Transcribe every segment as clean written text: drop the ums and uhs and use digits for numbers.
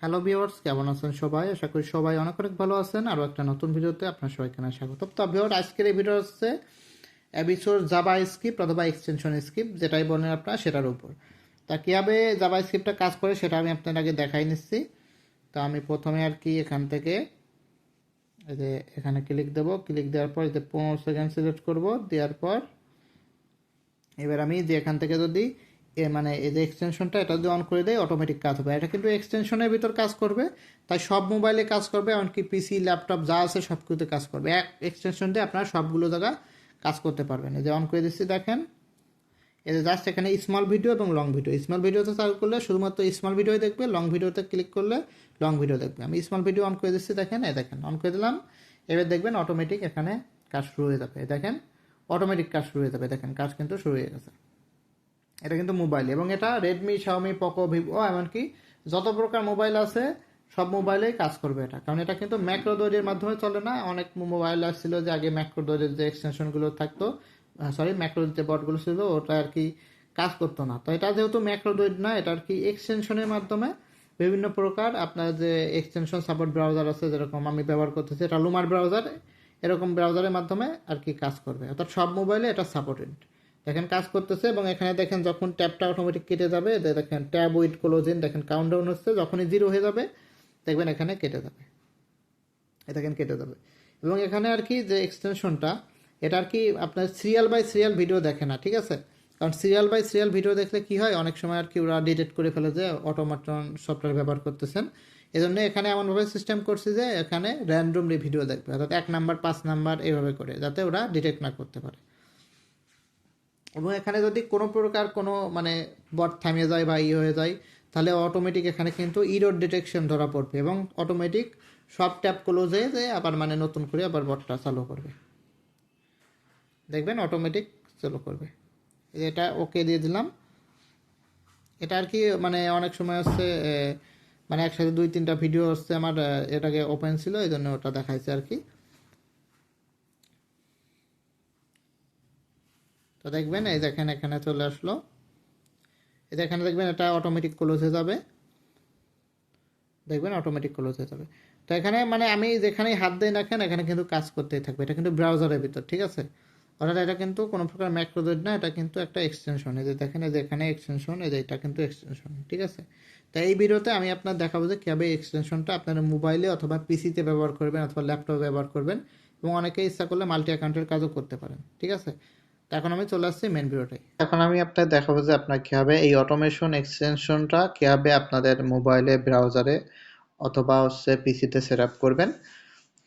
Hello viewers, কেমন আছেন সবাই? আশা করি সবাই অনেক অনেক ভালো আছেন। আরও একটা নতুন ভিডিওতে আপনার সবাইকে স্বাগত। তো ভিউয়ার, আজকের এই ভিডিও হচ্ছে অ্যাবিসোর জাভা স্ক্রিপ্ট অথবা এক্সটেনশন স্ক্রিপ্ট, যেটাই বলেন আপনার সেটার উপর। তা কীভাবে জাভা স্ক্রিপ্টটা কাজ করে সেটা আমি আপনার আগে দেখাই নিচ্ছি। তো আমি প্রথমে আর কি এখান থেকে এই যে এখানে ক্লিক দেবো, ক্লিক দেওয়ার পর এই যে 15 সেকেন্ড সিলেক্ট করব, দেওয়ার পর এবার আমি যে এখান থেকে যদি মানে এই যে এক্সটেনশনটা এটা যদি অন করে দেয় অটোমেটিক কাজ হবে। এটা কিন্তু এক্সটেনশনের ভিতর কাজ করবে, তাই সব মোবাইলে কাজ করবে, এমনকি পিসি ল্যাপটপ যা আছে সব কিছুতে কাজ করবে। এক এক্সটেনশন দিয়ে আপনারা সবগুলো জায়গা কাজ করতে পারবেন। এই যে অন করে দিচ্ছি, দেখেন এই যে জাস্ট এখানে স্মল ভিডিও এবং লং ভিডিও। স্মল ভিডিওতে চালু করলে শুধুমাত্র স্মল ভিডিও দেখবে, লং ভিডিওতে ক্লিক করলে লং ভিডিও দেখবে। আমি স্মল ভিডিও অন করে দিচ্ছি, দেখেন এই দেখেন অন করে দিলাম। এবার দেখবেন অটোমেটিক এখানে কাজ শুরু হয়ে যাবে। দেখেন অটোমেটিক কাজ শুরু হয়ে যাবে, দেখেন কাজ কিন্তু শুরু হয়ে গেছে। এটা কিন্তু মোবাইল, এবং এটা রেডমি, শাওমি, পোকো, ভিভো এমনকি যত প্রকার মোবাইল আছে সব মোবাইলেই কাজ করবে এটা, কারণ এটা কিন্তু ম্যাক্রো দৈর্ঘ্যের মাধ্যমে চলে না। অনেক মোবাইল আসছিল যে আগে ম্যাক্রো দৈর্ঘ্যের যে এক্সটেনশনগুলো থাকতো, ম্যাক্রো যে বটগুলো ছিল ওটা আর কি কাজ করতো না। তো এটা যেহেতু ম্যাক্রো দৈর্ঘ্য না, এটা আর কি এক্সটেনশনের মাধ্যমে বিভিন্ন প্রকার আপনার যে এক্সটেনশন সাপোর্ট ব্রাউজার আছে, যেরকম আমি ব্যবহার করতেছি এটা লুমার ব্রাউজার, এরকম ব্রাউজারের মাধ্যমে আর কি কাজ করবে। অর্থাৎ সব মোবাইলে এটা সাপোর্টেড। দেখেন কাজ করতেছে, এবং এখানে দেখেন যখন ট্যাবটা অটোমেটিক কেটে যাবে, দেখেন ট্যাব উইথ ক্লোজিং, দেখেন কাউন্টডাউন হচ্ছে, যখনই 0 হয়ে যাবে দেখবেন এখানে কেটে যাবে, দেখেন কেটে যাবে। এবং এখানে আর কি যে এক্সটেনশনটা এটা আর কি আপনার সিরিয়াল বাই সিরিয়াল ভিডিও দেখে না, ঠিক আছে? কারণ সিরিয়াল বাই সিরিয়াল ভিডিও দেখলে কি হয়, অনেক সময় আর কি ওরা ডিটেক্ট করে ফেলে যে অটোমেটন সফটওয়্যার ব্যবহার করতেছেন। এই জন্য এখানে এমনভাবে সিস্টেম করছি যে এখানে র্যান্ডমলি ভিডিও দেখবে, অর্থাৎ 1 নাম্বার 5 নাম্বার এইভাবে করে, যাতে ওরা ডিটেক্ট না করতে পারে। এবং এখানে যদি কোনো প্রকার কোনো মানে বট থামিয়ে যায় বা হয়ে যায়, তাহলে অটোমেটিক এখানে কিন্তু ইরর ডিটেকশন ধরা পড়বে, এবং অটোমেটিক সব ট্যাব ক্লোজ হয়ে যায়, আবার মানে নতুন করে আবার বটটা চালু করবে। দেখবেন অটোমেটিক চালু করবে। এটা ওকে দিয়ে দিলাম। এটা আর কি মানে অনেক সময় হচ্ছে মানে একসাথে 2-3টা ভিডিও হচ্ছে আমার এটাকে ওপেন ছিল, এই জন্য ওটা দেখাইছে আর কি। তো দেখবেন এই দেখেন এখানে চলে আসলো, এই এখানে দেখবেন এটা অটোমেটিক ক্লোজ হয়ে যাবে, দেখবেন অটোমেটিক ক্লোজ হয়ে যাবে। তো এখানে মানে আমি যেখানেই হাত দিয়ে রাখেন এখানে কিন্তু কাজ করতেই থাকবে। এটা কিন্তু ব্রাউজারের ভিতর, ঠিক আছে? অর্থাৎ এটা কিন্তু কোনো প্রকার ম্যাক্রোজয়েড না, এটা কিন্তু একটা এক্সটেনশন। এই যে দেখেন এই যে এখানে এক্সটেনশন, এই যে এটা কিন্তু এক্সটেনশন, ঠিক আছে? তো এই ভিডিওতে আমি আপনার দেখাবো যে কীভাবে এক্সটেনশনটা আপনার মোবাইলে অথবা পিসিতে ব্যবহার করবেন অথবা ল্যাপটপে ব্যবহার করবেন, এবং অনেকে ইচ্ছা করলে মাল্টি অ্যাকাউন্টের কাজও করতে পারেন, ঠিক আছে? তো এখন আমি চলে আসছি মেন ভিডিওটাই। এখন আমি আপনার দেখাবো যে আপনার কীভাবে এই অটোমেশন এক্সটেনশনটা কীভাবে আপনাদের মোবাইলে, ব্রাউজারে অথবা হচ্ছে পিসিতে সেট আপ করবেন।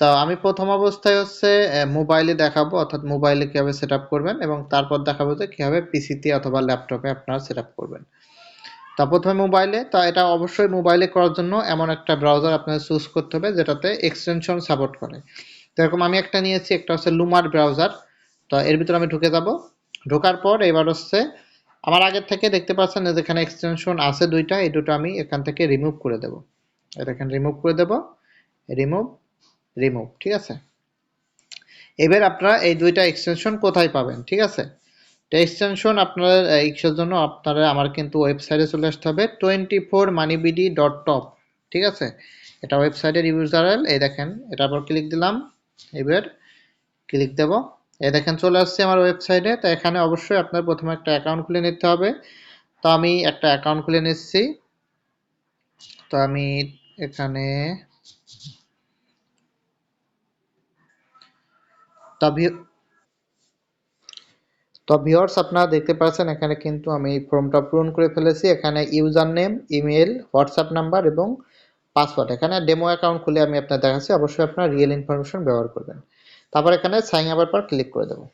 তো আমি প্রথম অবস্থায় হচ্ছে মোবাইলে দেখাবো, অর্থাৎ মোবাইলে কীভাবে সেট আপ করবেন, এবং তারপর দেখাবো যে কীভাবে পিসিতে অথবা ল্যাপটপে আপনারা সেট আপ করবেন। তা প্রথমে মোবাইলে, তো এটা অবশ্যই মোবাইলে করার জন্য এমন একটা ব্রাউজার আপনাদের চুজ করতে হবে যেটাতে এক্সটেনশন সাপোর্ট করে। তো এরকম আমি একটা নিয়েছি, একটা হচ্ছে লুমার ব্রাউজার। তো এর ভিতরে আমি ঢুকে যাব। ঢোকার পর এবার হচ্ছে আমার আগের থেকে দেখতে পাচ্ছেন যেখানে এক্সটেনশন আছে দুইটা, এই দুটো আমি এখান থেকে রিমুভ করে দেব। দেখেন রিমুভ করে দেব, রিমুভ, রিমুভ, ঠিক আছে? এবার আপনারা এই দুইটা এক্সটেনশন কোথায় পাবেন, ঠিক আছে? তো এক্সটেনশন আপনাদের ইচ্ছার জন্য আপনারা আমার কিন্তু ওয়েবসাইটে চলে আসতে হবে 24moneybd.top, ঠিক আছে? এটা ওয়েবসাইটের ইউজারএল, এই দেখেন এটার উপর ক্লিক দিলাম, এবার ক্লিক দেব, এই দেখেন চলে আসছে আমার ওয়েবসাইটে। তো এখানে অবশ্যই আপনার প্রথমে একটা অ্যাকাউন্ট খুলে নিতে হবে। তো আমি একটা অ্যাকাউন্ট খুলে নিচ্ছি। তো আমি এখানে তো ভিউয়ার্স, আপনারা দেখতে পাচ্ছেন এখানে কিন্তু আমি ফর্মটা পূরণ করে ফেলেছি। এখানে user name, email, WhatsApp number এবং পাসওয়ার্ড। এখানে ডেমো অ্যাকাউন্ট খুলে আমি আপনার দেখাচ্ছি, অবশ্যই আপনার রিয়েল ইনফরমেশন ব্যবহার করবেন। তারপর এখানে সাইন আপের পর ক্লিক করে দেবো।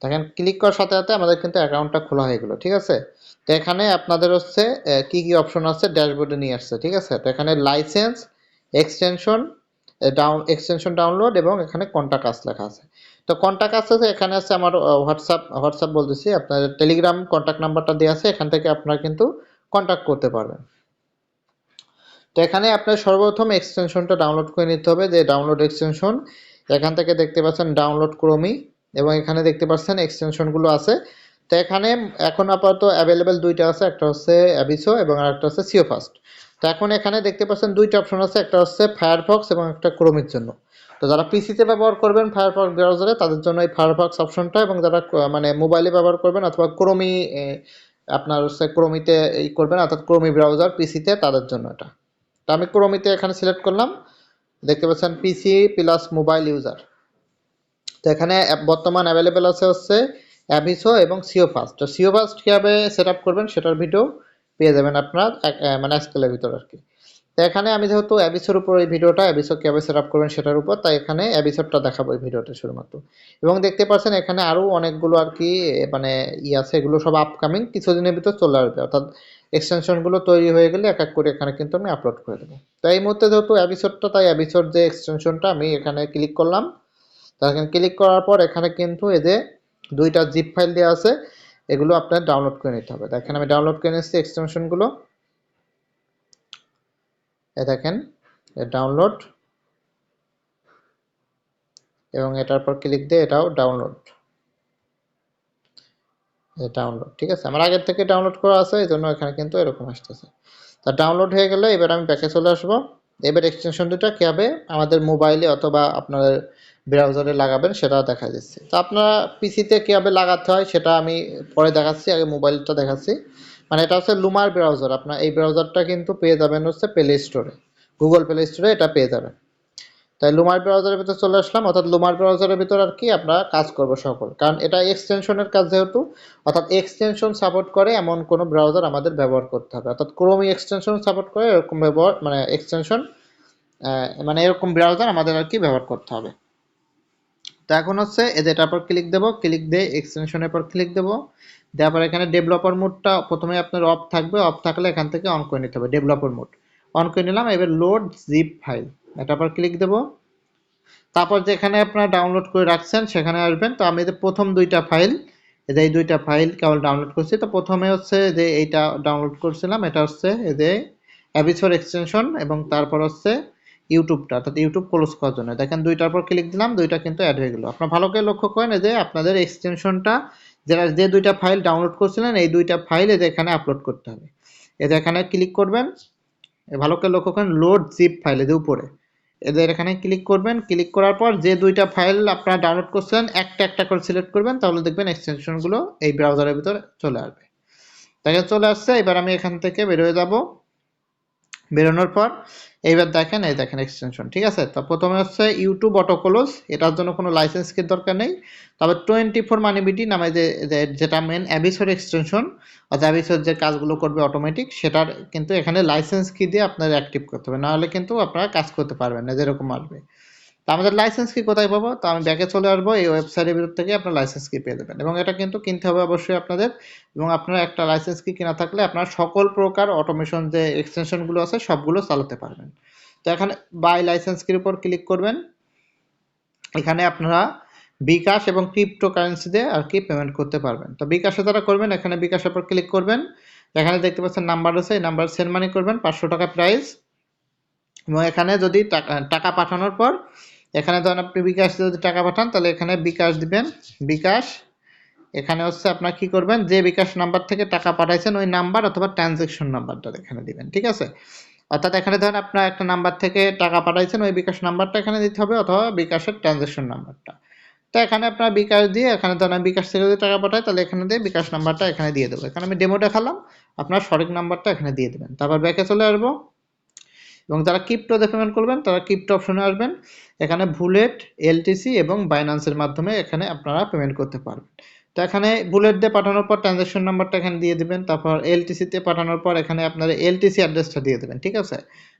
দেখেন ক্লিক করার সাথে সাথে আমাদের কিন্তু অ্যাকাউন্টটা খোলা হয়ে গেল, ঠিক আছে? তো এখানে আপনাদের হচ্ছে কি কি অপশন আছে ড্যাশবোর্ডে নিয়ে আসছে, ঠিক আছে? তো এখানে লাইসেন্স, এক্সটেনশন, এক্সটেনশন ডাউনলোড, এবং এখানে কন্টাক্ট আস লেখা আছে। তো কন্টাক্ট আস আছে, এখানে আছে আমার হোয়াটসঅ্যাপ বলতেছি, আপনার টেলিগ্রাম কন্টাক্ট নাম্বারটা দেওয়া আছে, এখান থেকে আপনারা কিন্তু কন্টাক্ট করতে পারবেন। তো এখানে আপনার সর্বপ্রথম এক্সটেনশনটা ডাউনলোড করে নিতে হবে, যে ডাউনলোড এক্সটেনশন। এখান থেকে দেখতে পাচ্ছেন ডাউনলোড ক্রোমি, এবং এখানে দেখতে পাচ্ছেন এক্সটেনশনগুলো আছে। তো এখানে এখন আপাতত অ্যাভেলেবেল দুইটা আছে, একটা হচ্ছে অ্যাবিসো এবং আরেকটা হচ্ছে সিওফাস্ট। তো তো এখন এখানে দেখতে পাচ্ছেন দুইটা অপশন আছে, একটা হচ্ছে ফায়ারফক্স এবং একটা ক্রোমের জন্য। তো যারা পিসিতে ব্যবহার করবেন ফায়ারফক্স ব্রাউজারে তাদের জন্য এই ফায়ারফক্স অপশনটা, এবং যারা মানে মোবাইলে ব্যবহার করবেন অথবা ক্রোমি আপনার হচ্ছে ক্রোমিতে এই করবেন অর্থাৎ ক্রোমি ব্রাউজার পিসিতে, তাদের জন্য এটা। তো আমি ক্রোমিতে এখানে সিলেক্ট করলাম, দেখতে পাচ্ছেন পিসি প্লাস মোবাইল ইউজার। তো এখানে বর্তমান অ্যাভেলেবেল আছে হচ্ছে অ্যাভিসো এবং সিওফাস্ট। তো সিওফাস্ট কীভাবে সেট আপ করবেন সেটার ভিডিও পেয়ে যাবেন আপনার মানে আজকালের ভিতর আর কি। তো এখানে আমি যেহেতু অ্যাবিসোর উপর এই ভিডিওটা, অ্যাবিসো কীভাবে সেট আপ করবেন সেটার উপর, তাই এখানে অ্যাবিসোরটা দেখাবো এই ভিডিওটা শুধুমাত্র। এবং দেখতে পাচ্ছেন এখানে আরও অনেকগুলো আর কি মানে আছে, এগুলো সব আপকামিং কিছুদিনের ভিতর চলে আসবে, অর্থাৎ এক্সটেনশনগুলো তৈরি হয়ে গেলে এক এক করে এখানে কিন্তু আমি আপলোড করে দেবো। তো এই মুহূর্তে যেহেতু অ্যাবিসোরটা, তাই অ্যাবিসোর যে এক্সটেনশনটা আমি এখানে ক্লিক করলাম। তো এখানে ক্লিক করার পর এখানে কিন্তু এই যে দুইটা জিপ ফাইল দেওয়া আছে, এগুলো আপনার ডাউনলোড করে নিতে হবে। দেখেন আমি ডাউনলোড করে নিচ্ছি এক্সটেনশনগুলো, দেখেন ডাউনলোড, এবং এটার পর ক্লিক দিয়ে এটাও ডাউনলোড, ডাউনলোড ঠিক আছে, আমার আগের থেকে ডাউনলোড করা আছে, এই জন্য এখানে কিন্তু এরকম আসতেছে। তা ডাউনলোড হয়ে গেলে এবার আমি ব্যাকে চলে আসবো। এবার এক্সটেনশন দুটা কীভাবে আমাদের মোবাইলে অথবা আপনার ব্রাউজারে লাগাবেন সেটা দেখা যাচ্ছে। তো আপনারা পিসিতে কীভাবে লাগাতে হয় সেটা আমি পরে দেখাচ্ছি, আগে মোবাইলটা দেখাচ্ছি। মানে এটা হচ্ছে লুমার ব্রাউজার, আপনার এই ব্রাউজারটা কিন্তু পেয়ে যাবেন হচ্ছে প্লে স্টোরে, গুগল প্লে স্টোরে এটা পেয়ে যাবেন। তাই লুমার ব্রাউজারের ভিতর চলে আসলাম, অর্থাৎ লুমার ব্রাউজারের ভিতর আর কি আমরা কাজ করব সকল, কারণ এটা এক্সটেনশনের কাজ যেহেতু, অর্থাৎ এক্সটেনশন সাপোর্ট করে এমন কোনো ব্রাউজার আমাদের ব্যবহার করতে হবে, অর্থাৎ ক্রোমি এক্সটেনশন সাপোর্ট করে এরকম ব্যবহার মানে এক্সটেনশন মানে এরকম ব্রাউজার আমাদের আর কি ব্যবহার করতে হবে। তো এখন হচ্ছে এটার পর ক্লিক দেবো, ক্লিক দিয়ে এক্সটেনশনের পর ক্লিক দেবো, দেওয়ার পর এখানে ডেভেলপার মোডটা প্রথমে আপনার অফ থাকবে, অফ থাকলে এখান থেকে অন করে নিতে হবে, ডেভেলপার মোড অন করে নিলাম। এবার লোড জিপ ফাইল, এটার পর ক্লিক দেবো, তারপর যেখানে আপনারা ডাউনলোড করে রাখছেন সেখানে আসবেন। তো আমি যে প্রথম দুইটা ফাইল, এই দুইটা ফাইল কেবল ডাউনলোড করছি। তো প্রথমে হচ্ছে যে এইটা ডাউনলোড করছিলাম, এটা হচ্ছে এই যে অ্যাবিসোর এক্সটেনশন, এবং তারপর হচ্ছে ইউটিউবটা, অর্থাৎ ইউটিউব ক্লোজ করার জন্য। দেখেন দুইটার পর ক্লিক দিলাম, দুইটা কিন্তু অ্যাড হয়ে গেল। আপনারা ভালো করে লক্ষ্য করেন যে আপনাদের এক্সটেনশনটা যারা যে দুইটা ফাইল ডাউনলোড করছিলেন এই দুইটা ফাইল এখানে আপলোড করতে হবে। এখানে ক্লিক করবেন, ভালো করে লক্ষ্য করেন লোড জিপ ফাইল যে উপরে, এখানে ক্লিক করবেন। ক্লিক করার পর যে দুইটা ফাইল আপনারা ডাউনলোড করছেন একটা একটা করে সিলেক্ট করবেন, তাহলে দেখবেন এক্সটেনশনগুলো এই ব্রাউজারের ভিতরে চলে আসবে। দেখেন চলে আসছে। এবার আমি এখান থেকে বের হয়ে যাব, বেরোনোর পর এইবার দেখেন এই দেখেন এক্সটেনশন, ঠিক আছে। তো প্রথমে হচ্ছে ইউটিউব অটো ক্লোজ, এটার জন্য কোনো লাইসেন্স কি দরকার নেই। তবে 24 মানিবিটি নামে যেটা মেন অ্যাবিসোর এক্সটেনশন, অর্থাৎ অ্যাবিসোর যে কাজগুলো করবে অটোমেটিক, সেটার কিন্তু এখানে লাইসেন্স কি দিয়ে আপনার অ্যাক্টিভ করতে হবে, নাহলে কিন্তু আপনারা কাজ করতে পারবেন না যেরকম আসবে। তো আমাদের লাইসেন্স কি কোথায় পাবো, তো আমি ব্যাকে চলে আসবো, এই ওয়েবসাইটের ভিতর থেকে আপনার লাইসেন্স কি পেয়ে যাবেন, এবং এটা কিন্তু কিনতে হবে অবশ্যই আপনাদের। এবং আপনার একটা লাইসেন্স কি কেনা থাকলে আপনার সকল প্রকার অটোমেশন যে এক্সটেনশনগুলো আছে সবগুলো চালাতে পারবেন। তো এখানে বাই লাইসেন্স কির উপর ক্লিক করবেন, এখানে আপনারা বিকাশ এবং ক্রিপ্টোকারেন্সি দিয়ে আর কি পেমেন্ট করতে পারবেন। তো বিকাশে যারা করবেন এখানে বিকাশের উপর ক্লিক করবেন, এখানে দেখতে পাচ্ছেন নাম্বার আছে, এই নাম্বার সেন্ড মানি করবেন 500 টাকা প্রাইস। এবং এখানে যদি টাকা পাঠানোর পর এখানে ধরেন আপনি বিকাশ যদি টাকা পাঠান তাহলে এখানে বিকাশ দিবেন, বিকাশ। এখানে হচ্ছে আপনার কি করবেন, যে বিকাশ নাম্বার থেকে টাকা পাঠাইছেন ওই নাম্বার অথবা ট্রানজ্যাকশন নাম্বারটা এখানে দিবেন, ঠিক আছে। অর্থাৎ এখানে ধরেন আপনার একটা নাম্বার থেকে টাকা পাঠাইছেন, ওই বিকাশ নাম্বারটা এখানে দিতে হবে অথবা বিকাশের ট্রানজ্যাকশন নাম্বারটা। তো এখানে আপনার বিকাশ দিয়ে, এখানে ধরেন বিকাশ থেকে যদি টাকা পাঠায় তাহলে এখানে দিয়ে বিকাশ নাম্বারটা এখানে দিয়ে দেবো। এখানে আমি ডেমো দেখালাম, আপনার সঠিক নাম্বারটা এখানে দিয়ে দেবেন। তারপর ব্যাকে চলে আসবো, এবং যারা ক্রিপ্টোতে পেমেন্ট করবেন তারা ক্রিপ্টো অপশনে আসবেন, এখানে বুলেট, এলটিসি এবং বাইন্যান্সের মাধ্যমে এখানে আপনারা পেমেন্ট করতে পারবেন। তো এখানে বুলেট দিয়ে পাঠানোর পর ট্রানজ্যাকশন নাম্বারটা এখানে দিয়ে দেবেন, তারপর এলটিসিতে পাঠানোর পর এখানে আপনার এলটিসি অ্যাড্রেসটা দিয়ে দেবেন, ঠিক আছে।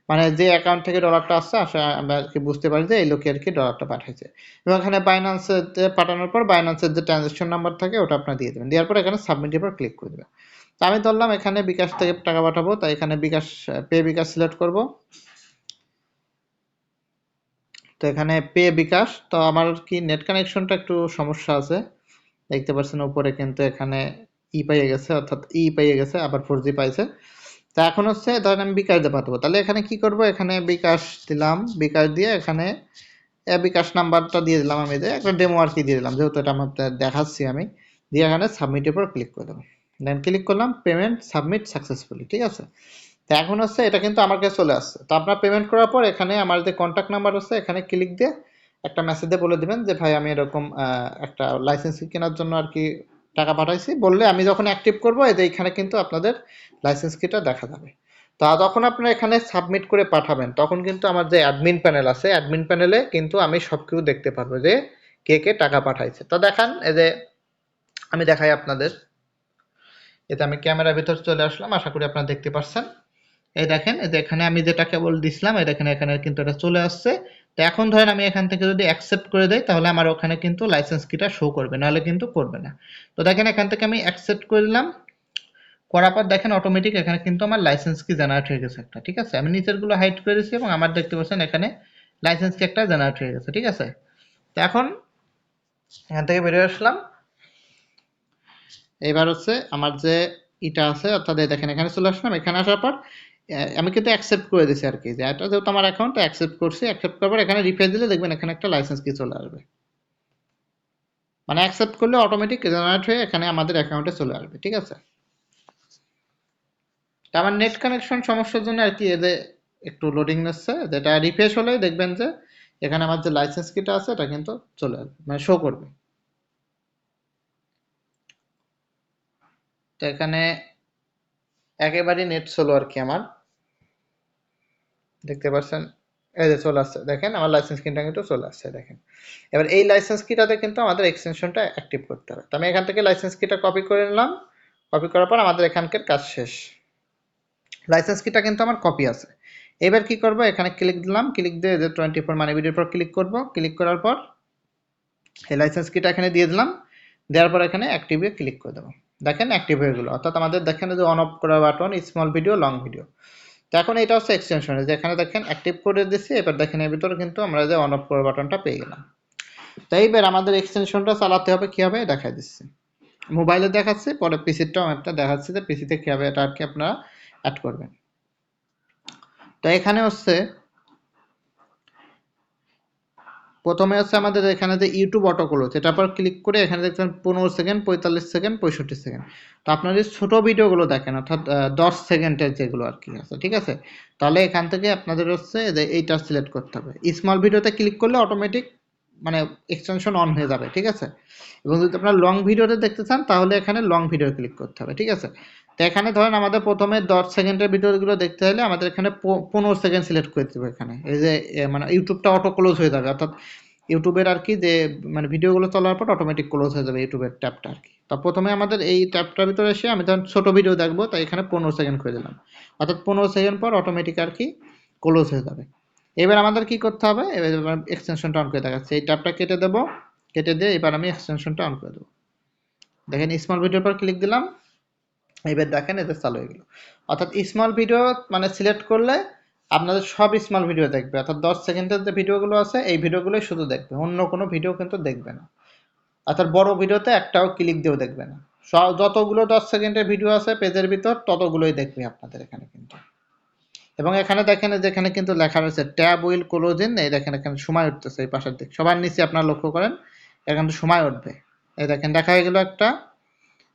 মানে যে অ্যাকাউন্ট থেকে ডলারটা আসছে আমরা আর কি বুঝতে পারি যে এই লোকে আর কি ডলারটা পাঠাইছে। এবং এখানে বাইন্যান্সে পাঠানোর পর বাইন্যান্সের যে ট্রানজ্যাকশন নাম্বার থাকে ওটা আপনার দিয়ে দেবেন, দেওয়ার পর এখানে সাবমিটের পর ক্লিক করে দেবেন। তো আমি ধরলাম এখানে বিকাশ থেকে টাকা পাঠাবো, তাই এখানে বিকাশ পে বিকাশ সিলেক্ট করব। তো এখানে পে বিকাশ, তো আমার কি নেট কানেকশনটা একটু সমস্যা আছে, দেখতে পাচ্ছেন উপরে কিন্তু এখানে পাইয়ে গেছে, অর্থাৎ পাইয়ে গেছে, আবার 4G পাইছে। তো এখন হচ্ছে ধরেন আমি বিকাশ দিয়ে পাঠাবো, তাহলে এখানে কি করব, এখানে বিকাশ দিলাম, বিকাশ দিয়ে এখানে বিকাশ নাম্বারটা দিয়ে দিলাম, আমি একটা ডেমো আর কি দিয়ে দিলাম, যেহেতু এটা আমার দেখাচ্ছি আমি, দিয়ে এখানে সাবমিটের উপর ক্লিক করে দেবো। দেন ক্লিক করলাম, পেমেন্ট সাবমিট সাকসেসফুলি, ঠিক আছে। তো এখন হচ্ছে এটা কিন্তু আমার কাছে চলে আসছে। তো আপনার পেমেন্ট করার পর এখানে আমার যে কন্ট্যাক্ট নাম্বার আছে এখানে ক্লিক দিয়ে একটা মেসেজ দিয়ে বলে দিবেন যে ভাই আমি এরকম একটা লাইসেন্স কেনার জন্য আর কি টাকা পাঠাইছি, বললে আমি যখন অ্যাক্টিভ করবো এই যে এখানে কিন্তু আপনাদের লাইসেন্স কিটা দেখা যাবে। তা যখন আপনারা এখানে সাবমিট করে পাঠাবেন তখন কিন্তু আমার যে অ্যাডমিন প্যানেল আছে অ্যাডমিন প্যানেলে কিন্তু আমি সব কিছু দেখতে পারবো যে কে কে টাকা পাঠাইছে। তো দেখান এই যে আমি দেখাই আপনাদের, এতে আমি ক্যামেরার ভিতর চলে আসলাম, আশা করি আপনারা দেখতে পাচ্ছেন। এই দেখেন এই যে এখানে আমি যেটা কেবল দিছিলাম এই দেখেন এখানে কিন্তু এটা চলে আসছে। তো এখন ধরেন আমি এখান থেকে যদি অ্যাকসেপ্ট করে দেই তাহলে আমার ওখানে কিন্তু লাইসেন্স কিটা শো করবে, নাহলে কিন্তু করবে না। তো দেখেন এখান থেকে আমি অ্যাকসেপ্ট করে দিলাম, করার পর দেখেন অটোমেটিক এখানে কিন্তু আমার লাইসেন্স কি জেনারেট হয়ে গেছে একটা, ঠিক আছে। আমি নিচের গুলো হাইড করে দিয়েছি এবং আমার দেখতে পাচ্ছেন এখানে লাইসেন্স কি একটা জেনারেট হয়ে গেছে, ঠিক আছে। তো এখন এখান থেকে বেরিয়ে আসলাম। এবার হচ্ছে আমার যে ইটা আছে অর্থাৎ এই দেখেন এখানে চলে আসলাম, এখানে আসার পর আমি কিন্তু অ্যাকসেপ্ট করে দিছি আর কি, যে এটা যেহেতু আমার অ্যাকাউন্ট অ্যাকসেপ্ট করছি, অ্যাকসেপ্ট করার পর এখানে রিফ্রেশ দিলে দেখবেন এখানে একটা লাইসেন্স কি চলে আসবে, মানে অ্যাকসেপ্ট করলে অটোমেটিক জেনারেট হয়ে এখানে আমাদের অ্যাকাউন্টে চলে আসবে, ঠিক আছে। তা আমার নেট কানেকশন সমস্যার জন্য আর কি এদের একটু লোডিং নিচ্ছে, যেটা রিফ্রেশ হলে দেখবেন যে এখানে আমার যে লাইসেন্স কিটা আছে এটা কিন্তু চলে আসবে, মানে শো করবে। তো এখানে একেবারেই নেট স্লো আর কি আমার, দেখতে পাচ্ছেন এই যে চলে আসছে, দেখেন আমার লাইসেন্স কিটা কিন্তু চলে আসছে দেখেন। এবার এই লাইসেন্স কিটাতে কিন্তু আমাদের এক্সটেনশনটা অ্যাক্টিভ করতে হবে। তো আমি এখান থেকে লাইসেন্স কিটা কপি করে নিলাম, কপি করার পর আমাদের এখানকার কাজ শেষ। লাইসেন্স কিটা কিন্তু আমার কপি আছে। এবার কি করব, এখানে ক্লিক দিলাম, ক্লিক দিয়ে যে 24 মানি ভিডিওর পর ক্লিক করব, ক্লিক করার পর এই লাইসেন্স কিটা এখানে দিয়ে দিলাম, দেওয়ার পর এখানে অ্যাক্টিভে ক্লিক করে দেবো। দেখেন অ্যাক্টিভ হয়ে গেলো, অর্থাৎ আমাদের দেখেন যে অন অফ করা button small video long video. তো এখন এটা হচ্ছে এক্সটেনশন, যে এখানে দেখেন অ্যাক্টিভ করে দিচ্ছি, এবার দেখেন এর ভিতরে কিন্তু আমরা যে অন অফ করা বাটনটা পেয়ে গেলাম। তো এইবার আমাদের এক্সটেনশনটা চালাতে হবে কীভাবে দেখাই দিচ্ছি, মোবাইলে দেখাচ্ছে, পরে পিসিটাও একটা দেখাচ্ছে যে পিসিতে কীভাবে এটা আর কি আপনারা অ্যাড করবেন। তো এখানে হচ্ছে প্রথমে হচ্ছে আমাদের এখানে যে ইউটিউব অটো ক্লোজ, এটার পর ক্লিক করে এখানে দেখছেন 15 সেকেন্ড, 45 সেকেন্ড, 65 সেকেন্ড। তো আপনারা যদি ছোটো ভিডিওগুলো দেখেন অর্থাৎ 10 সেকেন্ডের যেগুলো আর কি আছে, ঠিক আছে, তাহলে এখান থেকে আপনাদের হচ্ছে যে এইটা সিলেক্ট করতে হবে। স্মল ভিডিওতে ক্লিক করলে অটোমেটিক মানে এক্সটেনশন অন হয়ে যাবে, ঠিক আছে। এবং যদি আপনারা লং ভিডিওতে দেখতে চান তাহলে এখানে লং ভিডিও ক্লিক করতে হবে, ঠিক আছে। তো এখানে ধরেন আমাদের প্রথমে 10 সেকেন্ডের ভিডিওগুলো দেখতে হলে আমাদের এখানে 15 সেকেন্ড সিলেক্ট করে দেবো এখানে, এই যে মানে ইউটিউবটা অটো ক্লোজ হয়ে যাবে, অর্থাৎ ইউটিউবের আর কি যে মানে ভিডিওগুলো চলার পর অটোমেটিক ক্লোজ হয়ে যাবে ইউটিউবের ট্যাবটা আর কি। তো প্রথমে আমাদের এই ট্যাবটার ভিতরে এসে আমি ধরেন ছোটো ভিডিও দেখবো, তাই এখানে 15 সেকেন্ড করে দিলাম, অর্থাৎ 15 সেকেন্ড পর অটোমেটিক আর কি ক্লোজ হয়ে যাবে। এবার আমাদের কি করতে হবে, এবার এক্সটেনশনটা অন করে দেখাচ্ছে, এই ট্যাবটা কেটে দেবো, কেটে দিয়ে এবার আমি এক্সটেনশনটা অন করে দেবো। দেখেন স্মল ভিডিওর পর ক্লিক দিলাম, এবার দেখেন এতে চালু হয়ে গেল। অর্থাৎ স্মল ভিডিও মানে সিলেক্ট করলে আপনাদের সব স্মল ভিডিও দেখবে, অর্থাৎ 10 সেকেন্ডের যে ভিডিওগুলো আছে এই ভিডিওগুলোই শুধু দেখবে, অন্য কোনো ভিডিও কিন্তু দেখবে না। অর্থাৎ বড় ভিডিওতে একটাও ক্লিক দিয়েও দেখবে না, সব যতগুলো 10 সেকেন্ডের ভিডিও আছে পেজের ভিতর ততগুলোই দেখবে আপনাদের এখানে কিন্তু। এবং এখানে দেখেন যেখানে কিন্তু লেখা রয়েছে ট্যাব উইল ক্লোজ ইন, এই দেখেন এখানে সময় উঠতেছে এই পাশের দিক সবার নিচে আপনারা লক্ষ্য করেন, এখানে সময় উঠবে, এই দেখেন দেখা হয়ে গেল একটা।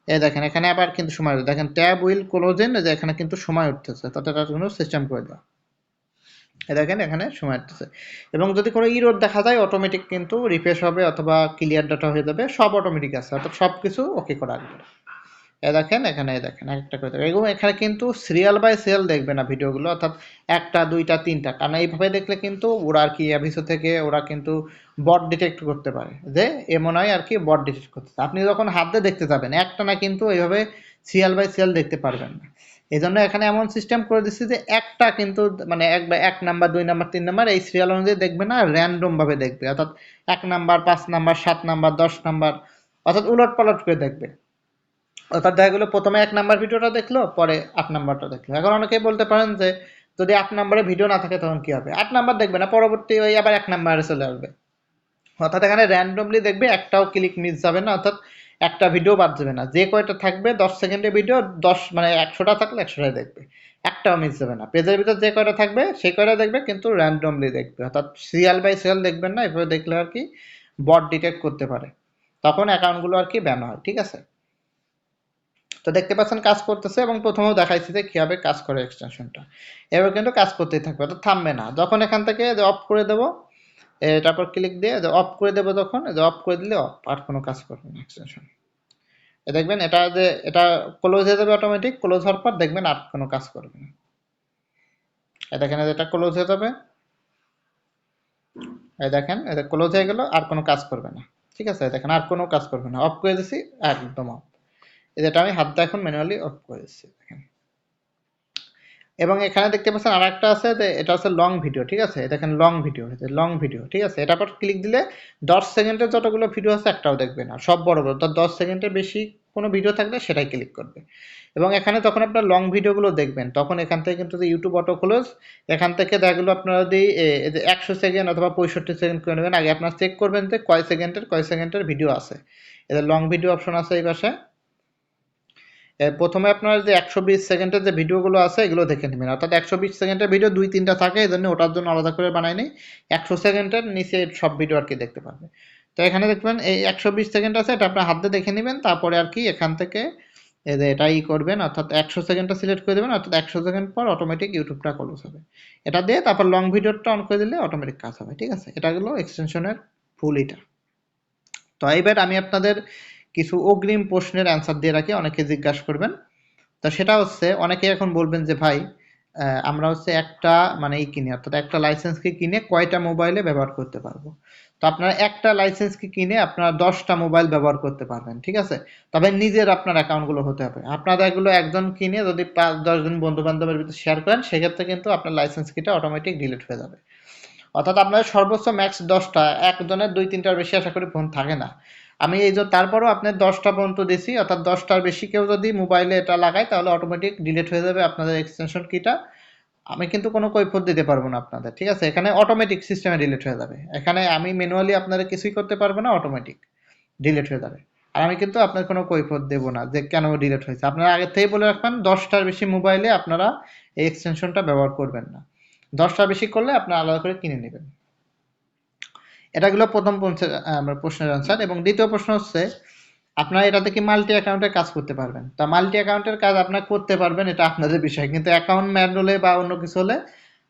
এই দেখেন এখানে আবার কিন্তু সময় উঠবে, দেখেন ট্যাব উইল ক্লোজ ইন, যে এখানে কিন্তু সময় উঠতেছে, তাতে তার জন্য সিস্টেম করে দেওয়া। এই দেখেন এখানে সময় উঠতেছে। এবং যদি কোনো ইরোর দেখা যায় অটোমেটিক কিন্তু রিফ্রেশ হবে অথবা ক্লিয়ার ডাটা হয়ে যাবে, সব অটোমেটিক আছে, অর্থাৎ সব কিছু ওকে করা আসবে। এ দেখেন এখানে, এ দেখেন একটা করে দেবে, এবং এখানে কিন্তু সিরিয়াল বাই সিরিয়াল দেখবে না ভিডিওগুলো, অর্থাৎ একটা দুইটা তিনটা, কারণ এইভাবে দেখলে কিন্তু ওরা আর কি অ্যাভিসো থেকে ওরা কিন্তু বট ডিটেক্ট করতে পারে, যে এ মনে হয় আর কি বট ডিটেক্ট করতেছে। আপনি যখন হাত দিয়ে দেখতে যাবেন একটা না কিন্তু এইভাবে সিরিয়াল বাই সিরিয়াল দেখতে পারবেন না। এই জন্য এখানে এমন সিস্টেম করে দিচ্ছি যে একটা কিন্তু মানে এক নাম্বার 2 নাম্বার 3 নাম্বার এই সিরিয়াল অনুযায়ী দেখবে না, র্যান্ডম ভাবে দেখবে, অর্থাৎ 1 নাম্বার 5 নাম্বার 7 নাম্বার 10 নাম্বার, অর্থাৎ উলট পালট করে দেখবে। অর্থাৎ দেখা গেলো প্রথমে 1 নাম্বার ভিডিওটা দেখলো, পরে 8 নাম্বারটা দেখলো। এখন অনেকেই বলতে পারেন যে যদি 8 নাম্বারে ভিডিও না থাকে তখন কি হবে, 8 নাম্বার দেখবে না, পরবর্তী ওই আবার 1 নাম্বারে চলে আসবে। অর্থাৎ এখানে র্যান্ডমলি দেখবে, একটাও ক্লিক মিস যাবে না, অর্থাৎ একটা ভিডিও বাদ যাবে না, যে কয়টা থাকবে 10 সেকেন্ডের ভিডিও 10 মানে 100টা থাকলে 100টাই দেখবে, একটাও মিস যাবে না। পেজের ভিতর যে কয়টা থাকবে সেই কয়টা দেখবে, কিন্তু র্যান্ডমলি দেখবে, অর্থাৎ সিরিয়াল বাই সিরিয়াল দেখবেন না, এভাবে দেখলে আর কি বট ডিটেক্ট করতে পারে, তখন অ্যাকাউন্টগুলো আর কি ব্যান হয়, ঠিক আছে। তো দেখতে পাচ্ছেন কাজ করতেছে, এবং প্রথমেও দেখাইছি যে কিভাবে কাজ করে এক্সটেনশনটা। এবার কিন্তু কাজ করতেই থাকবে, অর্থাৎ থামবে না। যখন এখান থেকে অফ করে দেবো, তারপর ক্লিক দিয়ে অফ করে দেবো, তখন অফ করে দিলে অফ, আর কোনো কাজ করবে না এক্সটেনশন। দেখবেন এটা যে এটা ক্লোজ হয়ে যাবে, অটোমেটিক ক্লোজ হওয়ার পর দেখবেন আর কোনো কাজ করবে না। দেখেন এটা ক্লোজ হয়ে যাবে, দেখেন এটা ক্লোজ হয়ে গেল, আর কোনো কাজ করবে না। ঠিক আছে, দেখেন আর কোনো কাজ করবে না, অফ করে দিছি, একদম অফ। এটা আমি হাত দিয়ে এখন ম্যানুয়ালি অফ করে দিচ্ছি, দেখেন। এবং এখানে দেখতে পাচ্ছেন আর একটা আছে, যে এটা হচ্ছে লং ভিডিও। ঠিক আছে, দেখেন লং ভিডিও, লং ভিডিও। ঠিক আছে, এটা পর ক্লিক দিলে 10 সেকেন্ডের যতগুলো ভিডিও আছে একটাও দেখবে না, সব বড় বড়। তো 10 সেকেন্ডের বেশি কোনো ভিডিও থাকলে সেটাই ক্লিক করবে। এবং এখানে তখন আপনার লং ভিডিওগুলো দেখবেন, তখন এখান থেকে কিন্তু যে ইউটিউব অটো ক্লোজ, এখান থেকে দেখলো আপনারা যদি 100 সেকেন্ড অথবা 65 সেকেন্ড করে নেবেন, আগে আপনার চেক করবেন যে কয় সেকেন্ডের ভিডিও আছে। এদের লং ভিডিও অপশন আছে এই পাশে। প্রথমে আপনার যে 120 সেকেন্ডের যে ভিডিওগুলো আছে এগুলো দেখে নেবেন, অর্থাৎ 120 সেকেন্ডের ভিডিও 2-3টা থাকে, এই জন্য ওটার জন্য আলাদা করে বানাইনি। 100 সেকেন্ডের নিচে সব ভিডিও আর কি দেখতে পারবে। তো এখানে দেখবেন এই 120 সেকেন্ড আছে, এটা আপনার হাত দিয়ে দেখে নেবেন, তারপরে আর কি এখান থেকে এই যে এটাই করবেন, অর্থাৎ 100 সেকেন্ডটা সিলেক্ট করে দেবেন, অর্থাৎ 100 সেকেন্ড পর অটোমেটিক ইউটিউবটা ক্লোজ হবে। এটা দিয়ে তারপর লং ভিডিওটা অন করে দিলে অটোমেটিক কাজ হবে। ঠিক আছে, এটা হলো এক্সটেনশনের ফুল এটা। তো এইবার আমি আপনাদের কিছু অগ্রিম প্রশ্নের অ্যান্সার দিয়ে রাখি, অনেকে জিজ্ঞাসা করবেন। তো সেটা হচ্ছে, অনেকে এখন বলবেন যে ভাই আমরা হচ্ছে একটা মানে কিনে, অর্থাৎ একটা লাইসেন্সকে কিনে কয়টা মোবাইলে ব্যবহার করতে পারবো। তো আপনার একটা লাইসেন্সকে কিনে আপনারা 10টা মোবাইল ব্যবহার করতে পারবেন। ঠিক আছে, তবে নিজের আপনার অ্যাকাউন্টগুলো হতে হবে। আপনারা এগুলো একজন কিনে যদি 5-10 জন বন্ধু বান্ধবের ভিতরে শেয়ার করেন, সেক্ষেত্রে কিন্তু আপনার লাইসেন্স কিটা অটোমেটিক ডিলিট হয়ে যাবে। অর্থাৎ আপনার সর্বোচ্চ ম্যাক্স 10টা, একজনের 2-3টার বেশি আশা করি ফোন থাকে না। আমি এই যে তারপরও আপনার 10টা পর্যন্ত দিছি, অর্থাৎ 10টার বেশি কেউ যদি মোবাইলে এটা লাগায় তাহলে অটোমেটিক ডিলিট হয়ে যাবে আপনাদের এক্সটেনশন কিটা। আমি কিন্তু কোনো কৈফিয়ত দিতে পারবো না আপনাদের। ঠিক আছে, এখানে অটোমেটিক সিস্টেমে ডিলিট হয়ে যাবে, এখানে আমি ম্যানুয়ালি আপনাদের কিছুই করতে পারবো না, অটোমেটিক ডিলিট হয়ে যাবে। আর আমি কিন্তু আপনার কোনো কৈফিয়ত দেবো না যে কেন ডিলিট হয়েছে। আপনারা আগে থেকেই বলে রাখবেন 10টার বেশি মোবাইলে আপনারা এই এক্সটেনশনটা ব্যবহার করবেন না। 10টার বেশি করলে আপনারা আলাদা করে কিনে নেবেন। এটা গেলো প্রথম প্রশ্নের আনসার। এবং দ্বিতীয় প্রশ্ন হচ্ছে, আপনারা এটাতে কি মাল্টি অ্যাকাউন্টে কাজ করতে পারবেন? তা মাল্টি অ্যাকাউন্টের কাজ আপনারা করতে পারবেন, এটা আপনাদের বিষয়। কিন্তু অ্যাকাউন্ট ম্যান হলে বা অন্য কিছু হলে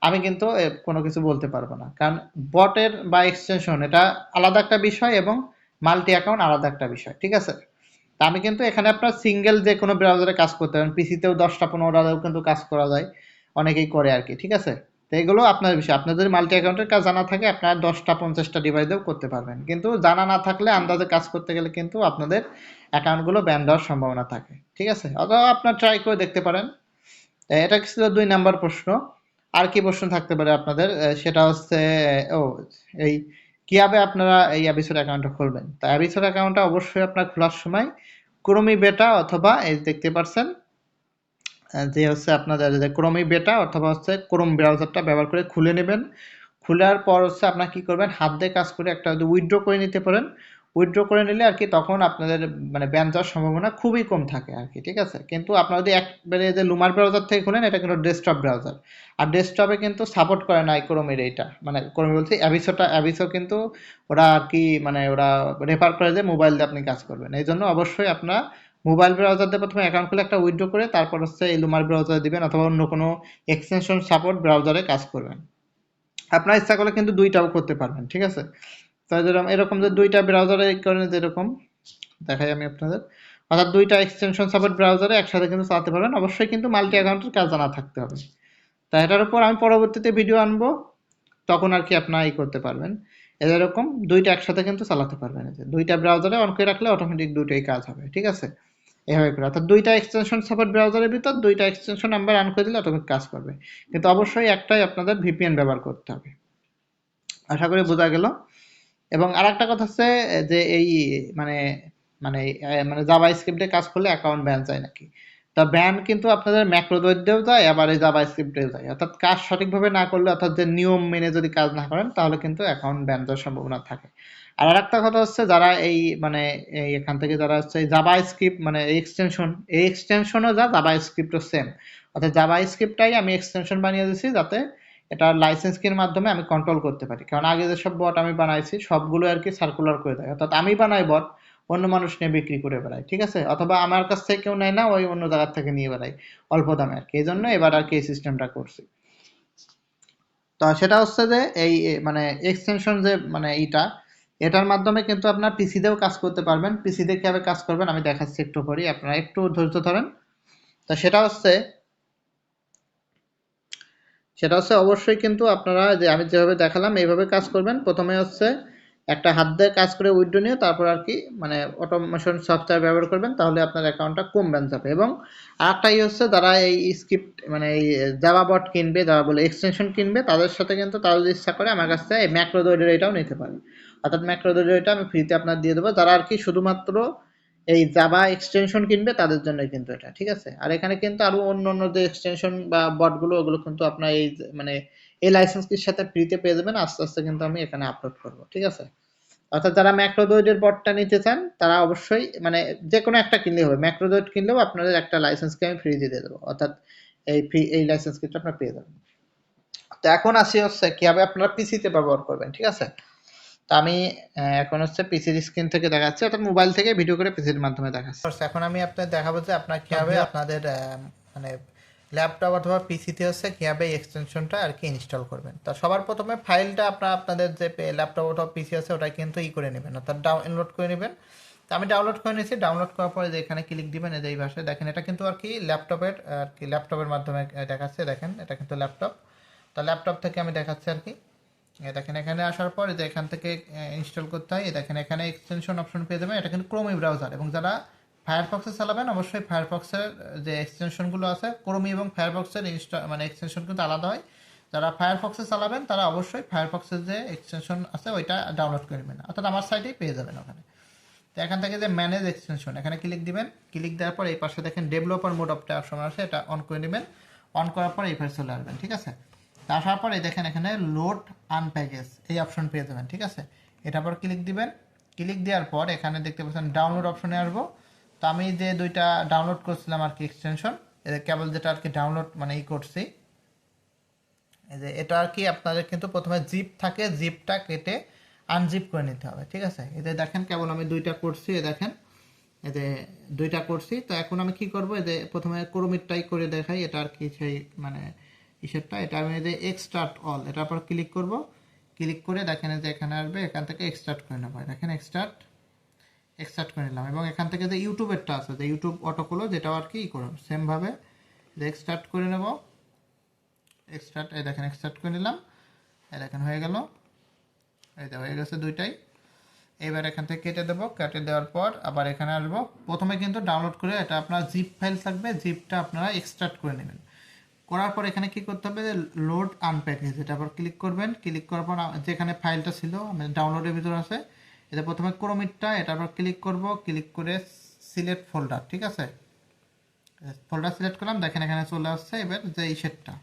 আমি কিন্তু কোনো কিছু বলতে পারবো না, কারণ বটের বা এক্সটেনশন এটা আলাদা একটা বিষয়, এবং মাল্টি অ্যাকাউন্ট আলাদা একটা বিষয়। ঠিক আছে, তা আমি কিন্তু এখানে আপনার সিঙ্গেল যে কোনো ব্রাউজারে কাজ করতে পারেন, পিসিতেও 10টা-15টাও কিন্তু কাজ করা যায়, অনেকেই করে আর কি। ঠিক আছে, তো এগুলো আপনার বিষয়। আপনার যদি মাল্টি অ্যাকাউন্টের কাজ জানা থাকে আপনার 10টা-50টা ডিভাইসেও করতে পারবেন, কিন্তু জানা না থাকলে আন্দাজে কাজ করতে গেলে কিন্তু আপনাদের অ্যাকাউন্টগুলো ব্যান দেওয়ার সম্ভাবনা থাকে। ঠিক আছে, অথবা আপনার ট্রাই করে দেখতে পারেন। এটা ছিল 2 নাম্বার প্রশ্ন। আর কি প্রশ্ন থাকতে পারে আপনাদের? সেটা হচ্ছে ও এই কিভাবে আপনারা এই অ্যাবিসোর অ্যাকাউন্টটা খুলবেন। তা অ্যাবিসোর অ্যাকাউন্টটা অবশ্যই আপনার খোলার সময় ক্রোমি বেটা অথবা এই দেখতে পাচ্ছেন যে হচ্ছে আপনাদের যে ক্রোমি বেটা অথবা হচ্ছে ক্রোম ব্রাউজারটা ব্যবহার করে খুলে নেবেন। খোলার পর হচ্ছে আপনার কি করবেন, হাত দিয়ে কাজ করে একটা যদি উইথড্র করে নিতে পারেন, উইথড্র করে নিলে আর কি তখন আপনাদের মানে ব্যান যাওয়ার সম্ভাবনা খুবই কম থাকে আর কি। ঠিক আছে, কিন্তু আপনারা যদি একবারে যে লুমার ব্রাউজার থেকে খোলেন, এটা কিন্তু ডেস্কটপ ব্রাউজার, আর ডেস্কটপে কিন্তু সাপোর্ট করে না ক্রোমের এইটা, মানে ক্রোমে বলছি অ্যাবিসো কিন্তু ওরা আর কি মানে ওরা রেফার করে যে মোবাইল দিয়ে আপনি কাজ করবেন। এই জন্য অবশ্যই আপনার মোবাইল ব্রাউজার দিয়ে প্রথমে অ্যাকাউন্ট খুলে একটা উইথড্র করে তারপর হচ্ছে এই লুমার ব্রাউজারে দিবেন, অথবা অন্য কোনো এক্সটেনশন সাপোর্ট ব্রাউজারে কাজ করবেন। আপনার ইচ্ছা করলে কিন্তু দুইটাও করতে পারবেন। ঠিক আছে, তো যেরকম এরকম যে দুইটা ব্রাউজারে করেন, যেরকম দেখাই আমি আপনাদের, অর্থাৎ দুইটা এক্সটেনশন সাপোর্ট ব্রাউজারে একসাথে কিন্তু চালাতে পারবেন। অবশ্যই কিন্তু মাল্টি অ্যাকাউন্টের কাজ জানা থাকতে হবে। তা এটার উপর আমি পরবর্তীতে ভিডিও আনবো, তখন আর কি আপনারা করতে পারবেন। এরকম দুইটা একসাথে কিন্তু চালাতে পারবেন, এই যে দুইটা ব্রাউজারে অন করে রাখলে অটোমেটিক দুইটাই কাজ হবে। ঠিক আছে, এভাবে করে, অর্থাৎ দুইটা এক্সটেনশন সাপোর্ট ব্রাউজারের ভিতর দুইটা এক্সটেনশন নাম্বার অন করে দিলে অটোমেটিক কাজ করবে। কিন্তু অবশ্যই একটাই আপনাদের ভিপিএন ব্যবহার করতে হবে। আশা করি বোঝা গেল। এবং আরেকটা কথা হচ্ছে যে এই মানে মানে মানে জাভা স্ক্রিপ্টে কাজ করলে অ্যাকাউন্ট ব্যান যায় নাকি। তা ব্যান কিন্তু আপনাদের ম্যাক্রোদয়েডেও যায়, আবার এই জাভা স্ক্রিপ্টেও যায়। অর্থাৎ কাজ সঠিকভাবে না করলে, অর্থাৎ যে নিয়ম মেনে যদি কাজ না করেন, তাহলে কিন্তু অ্যাকাউন্ট ব্যান যাওয়ার সম্ভাবনা থাকে। আর আরেকটা কথা হচ্ছে, যারা এই মানে এই এখান থেকে যারা হচ্ছে জাভা স্ক্রিপ্ট মানে এই এক্সটেনশনও যা জাভা স্ক্রিপ্টও সেম, অর্থাৎ জাভা স্ক্রিপ্টটাই আমি এক্সটেনশন বানিয়ে দিয়েছি যাতে এটা লাইসেন্স কির মাধ্যমে আমি কন্ট্রোল করতে পারি। কারণ আগে যেসব বট আমি বানাইছি সবগুলো আর কি সার্কুলার করে দেয়, অর্থাৎ আমি বানাই বট, অন্য মানুষ নিয়ে বিক্রি করে বেড়ায়, ঠিক আছে, অথবা আমার কাছ থেকে কেউ নেয় না, ওই অন্য জায়গার থেকে নিয়ে বেড়ায় অল্প দামে আর কি। এই জন্য এবার আর কি এই সিস্টেমটা করছি। তো সেটা হচ্ছে যে এই মানে এক্সটেনশন যে মানে এটার মাধ্যমে কিন্তু আপনার পিসিতেও কাজ করতে পারবেন। পিসিতে কিভাবে কাজ করবেন আমি দেখাচ্ছি একটু পরেই, আপনারা একটু ধৈর্য ধরেন। তো সেটা হচ্ছে অবশ্যই কিন্তু আপনারা যে আমি যেভাবে দেখালাম এইভাবে কাজ করবেন। প্রথমে হচ্ছে একটা হাত দিয়ে কাজ করে উইথড্র নিয়ে তারপর আর কি মানে অটোমেশন সফটওয়্যার ব্যবহার করবেন, তাহলে আপনার অ্যাকাউন্টটা কম ব্যান যাবে। এবং আরেকটাই হচ্ছে যারা এই স্ক্রিপ্ট মানে এই জাভা বট কিনবে, যারা বলে এক্সটেনশন কিনবে, তাদের সাথে কিন্তু তারা যদি ইচ্ছা করে আমার কাছ থেকে এই ম্যাক্রোদয়েডের এটাও নিতে পারে। অর্থাৎ ম্যাক্রোদয়েডের এটা আমি ফ্রিতে আপনার দিয়ে দেবো, যারা আর কি শুধুমাত্র এই জাভা এক্সটেনশন কিনবে তাদের জন্যই কিন্তু এটা, ঠিক আছে। আর এখানে কিন্তু আরো অন্য অন্য যে এক্সটেনশন বা বটগুলো ওগুলো কিন্তু আপনার এই মানে এই লাইসেন্সটির সাথে ফ্রিতে পেয়ে যাবেন। আস্তে আস্তে কিন্তু আমি এখানে আপলোড করব, ঠিক আছে। অর্থাৎ যারা ম্যাক্রোদয়েডের বটটা নিতে চান তারা অবশ্যই মানে যে কোনো একটা কিনলেই হবে। ম্যাক্রোদয়েড কিনলেও আপনাদের একটা লাইসেন্সকে আমি ফ্রি দিয়ে দেবো, অর্থাৎ এই লাইসেন্স কিন্তু আপনারা পেয়ে যাবেন। তো এখন আসি হচ্ছে কিভাবে আপনারা পিসিতে ব্যবহার করবেন, ঠিক আছে। তো আমি এখন হচ্ছে পিসির স্ক্রিন থেকে দেখাচ্ছি, অর্থাৎ মোবাইল থেকে ভিডিও করে পিসির মাধ্যমে দেখাচ্ছি। এখন আমি আপনাদের দেখাবো যে আপনার কিভাবে আপনাদের মানে ল্যাপটপ অথবা পিসিতে হচ্ছে কিভাবে এক্সটেনশনটা আর কি ইনস্টল করবেন। তো সবার প্রথমে ফাইলটা আপনাদের যে ল্যাপটপ অথবা পিসি আছে ওটা কিন্তু করে নেবেন, অর্থাৎ ডাউনলোড করে নেবেন। তো আমি ডাউনলোড করে নিয়েছি। ডাউনলোড করার পরে যে এখানে ক্লিক দিবেন, এই ভাষায় দেখেন এটা কিন্তু আর কি ল্যাপটপের মাধ্যমে দেখাচ্ছে। দেখেন এটা কিন্তু ল্যাপটপ। তো ল্যাপটপ থেকে আমি দেখাচ্ছি আর কি। দেখেন এখানে আসার পর যে এখান থেকে ইনস্টল করতে হয়, দেখেন এখানে এক্সটেনশন অপশন পেয়ে যাবেন। এটা কিন্তু ক্রোমি ব্রাউজার, এবং যারা ফায়ারফক্সে চালাবেন অবশ্যই ফায়ারফক্সের যে এক্সটেনশনগুলো আছে, ক্রোমি এবং ফায়ারফক্সের মানে এক্সটেনশন কিন্তু আলাদা হয়। যারা ফায়ারফক্সে চালাবেন তারা অবশ্যই ফায়ারফক্সের যে এক্সটেনশন আছে ওইটা ডাউনলোড করে নেবেন, অর্থাৎ আমার সাইটেই পেয়ে যাবেন ওখানে। তো এখান থেকে যে ম্যানেজ এক্সটেনশন এখানে ক্লিক দিবেন। ক্লিক দেওয়ার পর এই পাশে দেখেন ডেভেলপার মোড অফটা অপশন আছে, এটা অন করে নেবেন। অন করার পর এই পাশে চলে আসবেন, ঠিক আছে। আসার পরে দেখেন এখানে লোড আনপ্যাকেজ এই অপশন পেয়ে যাবেন, ঠিক আছে। এটার পর ক্লিক দিবেন। ক্লিক দেওয়ার পর এখানে দেখতে পাচ্ছেন ডাউনলোড অপশনে আসবো। তো আমি যে দুইটা ডাউনলোড করছিলাম আর কি এক্সটেনশন, কেবল যেটা আর কি ডাউনলোড মানে করছি, এই যে এটা আর কি আপনাদের কিন্তু প্রথমে জিপ থাকে, জিপটা কেটে আনজিপ করে নিতে হবে, ঠিক আছে। এতে দেখেন কেবল আমি দুইটা করছি, দেখেন এই যে দুইটা করছি। তো এখন আমি কি করব, এই যে প্রথমে ক্রোমিটটাই করে দেখাই, এটা আর কি সেই মানে ইসেরটা, এটা আমি এই যে এক্সট্রাক্ট অল এটার পর ক্লিক করব। ক্লিক করে দেখেন যে এখানে আসবে, এখান থেকে এক্সট্রাক্ট করে নেব। দেখেন এক্সট্রাক্ট করে নিলাম। এবং এখান থেকে যে ইউটিউবেরটা আছে, যে ইউটিউব অটোগুলো, যেটাও আর কি করব সেমভাবে যে এক্সট্রাক্ট করে নেব। এই দেখেন এক্সট্রাক্ট করে নিলাম। এই দেখেন হয়ে গেল, এই যে হয়ে গেছে দুইটাই। এবার এখান থেকে কেটে দেবো। কেটে দেওয়ার পর আবার এখানে আসবো। প্রথমে কিন্তু ডাউনলোড করে এটা আপনার জিপ ফাইল থাকবে, জিপটা আপনারা এক্সট্রাক্ট করে নেবেন। করার পর এখানে কি করতে হবে, যে লোড আনপ্যাকেজ এটা আবার ক্লিক করবেন। ক্লিক করার পর যেখানে ফাইলটা ছিল ডাউনলোডের ভিতরে আছে, এটা প্রথমে ক্রোমিটটা, এটা আবার ক্লিক করব। ক্লিক করে সিলেক্ট ফোল্ডার, ঠিক আছে। ফোল্ডার সিলেক্ট করলাম, দেখেন এখানে চলে আসছে। এবার যে ইসেটটা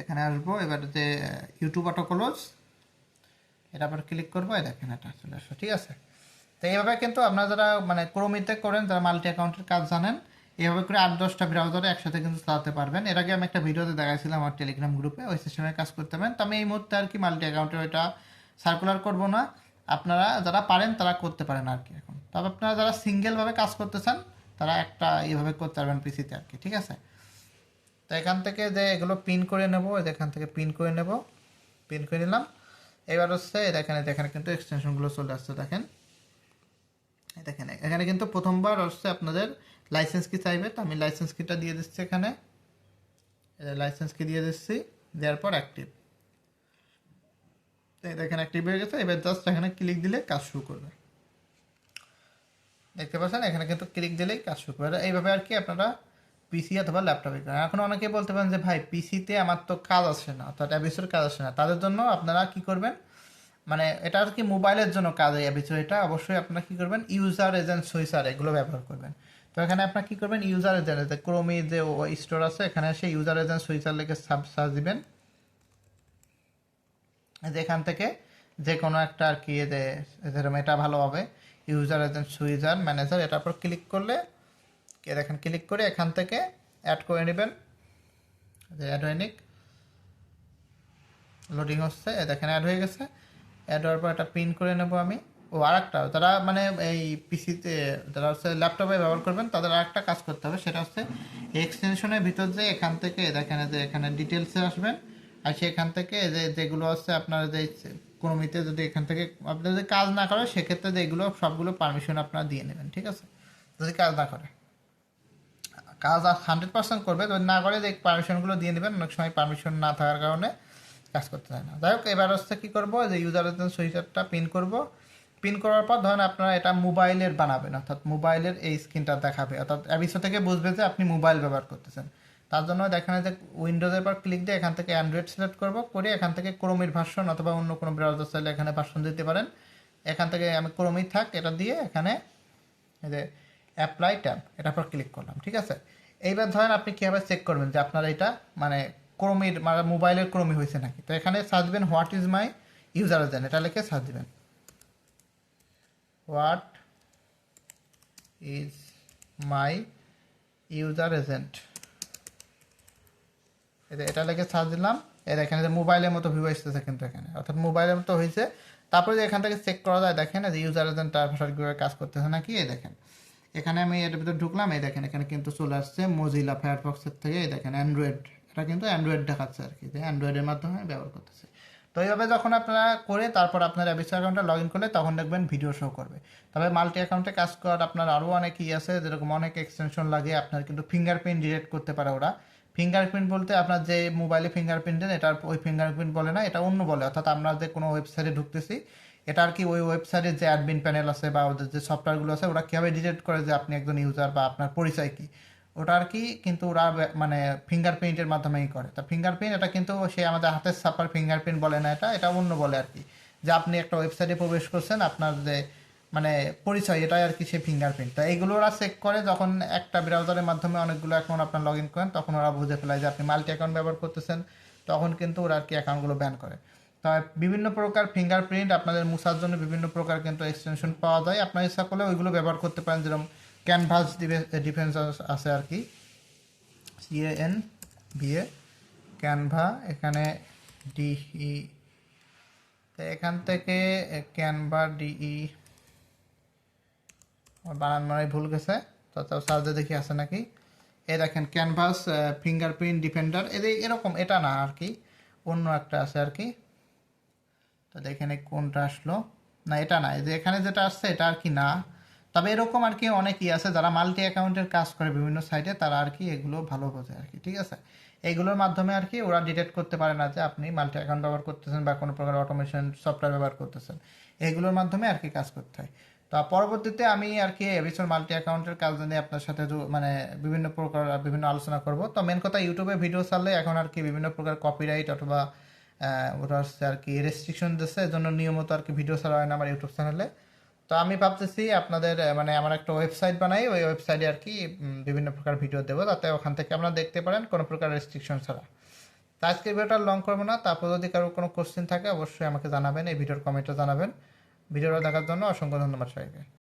এখানে আসবো, এবার যে ইউটিউব অটো ক্লোজ এটা আবার ক্লিক করবো, দেখেন এটা চলে আসবে, ঠিক আছে। তো এইভাবে কিন্তু আপনারা যারা মানে ক্রোমিতে করেন, যারা মাল্টি অ্যাকাউন্টের কাজ জানেন, এইভাবে করে 8-10টা ব্রাউজারে একসাথে কিন্তু চালাতে পারবেন। এর আগে আমি একটা ভিডিওতে দেখাইছিলাম আমার টেলিগ্রাম গ্রুপে, ওই সিস্টেমে কাজ করতে পারেন। তো আমি এই মুহূর্তে আর কি মাল্টি অ্যাকাউন্টে ওইটা সার্কুলার করব না, আপনারা যারা পারেন তারা করতে পারেন আর কি এখন। তবে আপনারা যারা সিঙ্গেলভাবে কাজ করতে চান তারা একটা এইভাবে করতে পারবেন পিসিতে আর কি, ঠিক আছে। তো এখান থেকে যে এগুলো পিন করে নেবো, এখান থেকে পিন করে নেব, পিন করে নিলাম। এবার হচ্ছে দেখেন কিন্তু এক্সটেনশনগুলো চলে আসছে। দেখেন এখানে কিন্তু প্রথমবার হচ্ছে আপনাদের লাইসেন্স কি চাইবে, তো আমি লাইসেন্স কিটা দিয়ে দিচ্ছি এখানে। লাইসেন্স কি দিয়ে দিচ্ছি, দেওয়ার পর অ্যাক্টিভ। দেখেন অ্যাক্টিভ হয়ে গেছে। এবার জাস্ট এখানে ক্লিক দিলে কাজ শুরু করবে, দেখতে পাচ্ছেন এখানে কিন্তু ক্লিক দিলেই কাজ শুরু করবে। এইভাবে আর কি আপনারা পিসি অথবা ল্যাপটপে করেন। এখন অনেকে বলতে পারেন যে ভাই পিসিতে আমার তো কাজ আসে না, অর্থাৎ অ্যাবিসোর কাজ আসে না, তাদের জন্য আপনারা কি করবেন, মানে এটা আর কি মোবাইলের জন্য কাজ এই অ্যাবিসোর। এটা অবশ্যই আপনারা কি করবেন, ইউজার এজেন্ট সুইচার এগুলো ব্যবহার করবেন। তো এখানে আপনারা কি করবেন, ইউজার এজেন্ট ক্রোমি যে স্টোর আছে এখানে এসে ইউজার এজেন্ট সুইচার লিখে সার্চ দিবেন। এখান থেকে যে কোনো একটা আর কি যেরকম এটা ভালো হবে, ইউজার এজেন্ট সুইচার ম্যানেজার, এটার উপর ক্লিক করলে দেখেন ক্লিক করে এখান থেকে অ্যাড করে নেবেন। অ্যাড হয়ে নিক, লোডিং হচ্ছে, দেখেন অ্যাড হয়ে গেছে। অ্যাড হওয়ার পর এটা পিন করে নেব আমি। ও আরেকটা যারা মানে এই পিসিতে যারা হচ্ছে ল্যাপটপে ব্যবহার করবেন তাদের আরেকটা কাজ করতে হবে, সেটা হচ্ছে এক্সটেনশনের ভিতর যে এখান থেকে দেখেন যে এখানে ডিটেলসে আসবেন, আর সেখান থেকে যে যেগুলো হচ্ছে আপনার যে ক্রমিতে যদি এখান থেকে আপনার যদি কাজ না করে সেক্ষেত্রে যে এগুলো সবগুলো পারমিশন আপনারা দিয়ে নেবেন, ঠিক আছে? যদি কাজ না করে, কাজ 100% করবে, যদি না করে যে পারমিশনগুলো দিয়ে নেবেন, অনেক সময় পারমিশন না থাকার কারণে কাজ করতে চায় না। যাই হোক, এবার হচ্ছে কী করবো, যে ইউজার সুইচারটা পিন করব। পিন করার পর ধরেন আপনারা এটা মোবাইলের বানাবেন, অর্থাৎ মোবাইলের এই স্ক্রিনটা দেখাবে, অর্থাৎ অ্যাবিসো থেকে বুঝবে যে আপনি মোবাইল ব্যবহার করতেছেন। তার জন্য দেখেন যে উইন্ডোজের পর ক্লিক দিয়ে এখান থেকে অ্যান্ড্রয়েড সিলেক্ট করব, করে এখান থেকে ক্রোমের ভার্সন অথবা অন্য কোনো ব্রাউজার চাইলে এখানে ভার্সন দিতে পারেন। এখান থেকে আমি ক্রোমই থাক এটা দিয়ে এখানে এই যে অ্যাপ্লাই ট্যাব এটার পর ক্লিক করলাম, ঠিক আছে? এইবার ধরেন আপনি কীভাবে চেক করবেন যে আপনার এটা মানে ক্রোমের মানে মোবাইলের ক্রোমি হয়েছে নাকি। তো এখানে সার্চ দিবেন what is my user agent, এটা লিখে সার্চ দিবেন what is my user agent, এটা লিখে সার্চ দিলাম। এর এখানে যে মোবাইলের মতো ভিউ আসতেছে কিন্তু এখানে, অর্থাৎ মোবাইলের মতো হয়েছে। তারপরে যে এখান থেকে চেক করা যায়, দেখেন যে ইউজার এজেন্ট কীভাবে কাজ করতেছে নাকি। এই দেখেন এখানে আমি এটার ভিতরে ঢুকলাম, এই দেখেন এখানে কিন্তু চলে আসছে মোজিলা ফায়ারফক্সের থেকে। এই দেখেন অ্যান্ড্রয়েড, এটা কিন্তু অ্যান্ড্রয়েড দেখাচ্ছে আর কি, যে অ্যান্ড্রয়েডের মাধ্যমে ব্যবহার করতেছে। তো এইভাবে যখন আপনারা করে তারপর আপনার অ্যাবিসো অ্যাকাউন্টে লগ ইন করলে তখন দেখবেন ভিডিও শো করবে। তবে মাল্টি অ্যাকাউন্টে কাজ করার আপনার আরও অনেক আছে, যেরকম অনেক এক্সটেনশন লাগে। আপনার কিন্তু ফিঙ্গারপ্রিন্ট ডিটেক্ট করতে পারে ওরা। ফিঙ্গারপ্রিন্ট বলতে আপনার যে মোবাইলে ফিঙ্গারপ্রিন্ট দেন এটার ওই ফিঙ্গারপ্রিন্ট বলে না, এটা অন্য বলে। অর্থাৎ আমরা যে কোনো ওয়েবসাইটে ঢুকতেছি, এটা আর কি ওই ওয়েবসাইটের যে অ্যাডমিন প্যানেল আছে বা ওদের যে সফটওয়্যারগুলো আছে ওরা কীভাবে ডিটেক্ট করে যে আপনি একজন ইউজার বা আপনার পরিচয় কী, ওটা আর কি কিন্তু ওরা মানে ফিঙ্গারপ্রিন্টের মাধ্যমেই করে। তা ফিঙ্গারপ্রিন্ট এটা কিন্তু সে আমাদের হাতের ছাপার ফিঙ্গারপ্রিন্ট বলে না, এটা অন্য বলে আর কি। যে আপনি একটা ওয়েবসাইটে প্রবেশ করছেন, আপনার যে মানে পরিচয় এটাই আর কি সেই ফিঙ্গারপ্রিন্ট। তা এইগুলো ওরা চেক করে যখন একটা ব্রাউজারের মাধ্যমে অনেকগুলো অ্যাকাউন্ট আপনার লগ ইন করেন, তখন ওরা বুঝে ফেলায় যে আপনি মাল্টি অ্যাকাউন্ট ব্যবহার করতেছেন, তখন কিন্তু ওরা আর কি অ্যাকাউন্টগুলো ব্যান করে। তবে বিভিন্ন প্রকার ফিঙ্গারপ্রিন্ট আপনাদের মুছার জন্য বিভিন্ন প্রকার কিন্তু এক্সটেনশন পাওয়া যায়, আপনার ইচ্ছা করলে ওইগুলো ব্যবহার করতে পারেন। যেরকম ক্যানভাস ডিফেন্স আছে আর কি, CANVA ক্যানভা, এখানে DE, এখান থেকে ক্যানভা DE বানান মানে ভুল গেছে, তো সার্চে দেখি আছে নাকি। এই দেখেন ক্যানভাস ফিঙ্গারপ্রিন্ট ডিফেন্ডার, এরকম এটা না আর কি, অন্য একটা আছে আর কি। তো দেখেন কোনটা আসলো, না এটা না, এই যে এখানে যেটা আসছে এটা আর কি না। তবে এরকম আর কি অনেকেই আছে যারা মাল্টি অ্যাকাউন্টের কাজ করে বিভিন্ন সাইটে, তারা আর কি এগুলো ভালো বোঝে আর কি, ঠিক আছে? এইগুলোর মাধ্যমে আর কি ওরা ডিটেক্ট করতে পারে না যে আপনি মাল্টি অ্যাকাউন্ট ব্যবহার করতেছেন বা কোনো প্রকার অটোমেশন সফটওয়্যার ব্যবহার করতেছেন। এগুলোর মাধ্যমে আর কি কাজ করতে হয়। তো পরবর্তীতে আমি আর কি এবিসোর মাল্টি অ্যাকাউন্টের কাজ নিয়ে আপনার সাথে মানে বিভিন্ন প্রকার বিভিন্ন আলোচনা করব। তো মেন কথা, ইউটিউবে ভিডিও ছাড়লে এখন আর কি বিভিন্ন প্রকার কপিরাইট অথবা ওটা হচ্ছে আর কি রেস্ট্রিকশন দিচ্ছে, এর জন্য নিয়মিত আর কি ভিডিও ছাড়া হয় না আমার ইউটিউব চ্যানেলে। তো আমি ভাবতেছি আপনাদের মানে আমার একটা ওয়েবসাইট বানাই, ওই ওয়েবসাইটে আর কি বিভিন্ন প্রকার ভিডিও দেবো, যাতে ওখান থেকে আপনারা দেখতে পারেন কোনো প্রকার রেস্ট্রিকশন ছাড়া। তো আজকের ভিডিওটা লং করবো না, তারপর যদি কারো কোনো কোশ্চেন থাকে অবশ্যই আমাকে জানাবেন, এই ভিডিওর কমেন্টে জানাবেন। ভিডিওটা দেখার জন্য অসংখ্য ধন্যবাদ সবাইকে।